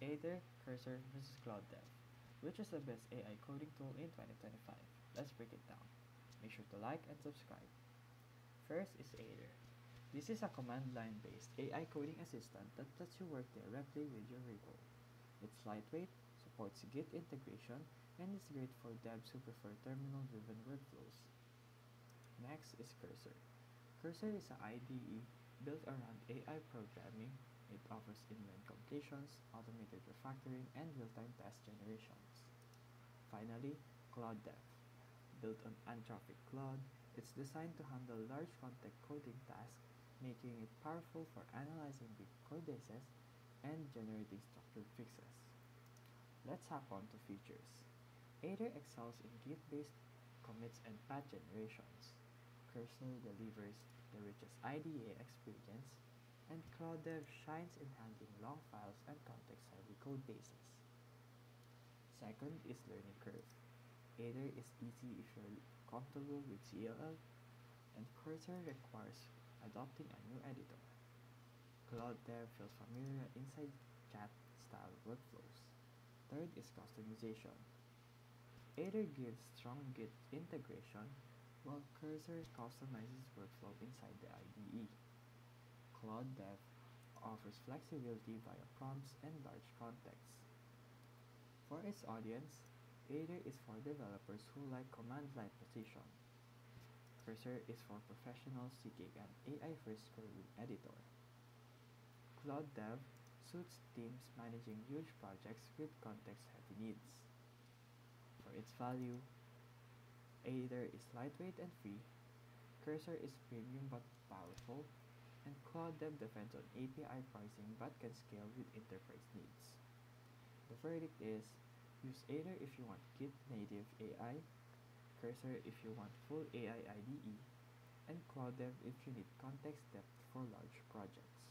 Aider, Cursor vs Cloud Dev. Which is the best AI coding tool in 2025? Let's break it down. Make sure to like and subscribe. First is Aider. This is a command line based AI coding assistant that lets you work directly with your repo. It's lightweight, supports Git integration, and is great for devs who prefer terminal driven workflows. Next is Cursor. Cursor is an IDE built around AI programming. It offers inline completions, automated refactoring, and real-time test generations. Finally, Claude Dev. Built on Anthropic Claude, it's designed to handle large context coding tasks, making it powerful for analyzing big codebases and generating structured fixes. Let's hop on to features. Aider excels in Git-based commits and patch generations. Cursor delivers the richest IDA experience, and CloudDev shines in handling long files and context-heavy code bases. Second is learning curve. Aider is easy if you're comfortable with CLL, and Cursor requires adopting a new editor. CloudDev feels familiar inside chat-style workflows. Third is customization. Aider gives strong Git integration, while Cursor customizes workflow inside the IDE. Claude Dev offers flexibility via prompts and large contexts. For its audience, Aider is for developers who like command line precision. Cursor is for professionals seeking an AI-first coding editor. Claude Dev suits teams managing huge projects with context-heavy needs. For its value, Aider is lightweight and free, Cursor is premium but powerful, and Claude Dev depends on API pricing but can scale with enterprise needs. The verdict is, use Aider if you want Git native AI, Cursor if you want full AI IDE, and Claude Dev if you need context depth for large projects.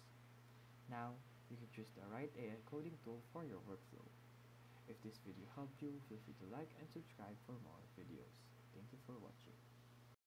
Now, you can choose the right AI coding tool for your workflow. If this video helped you, feel free to like and subscribe for more videos. Thank you for watching.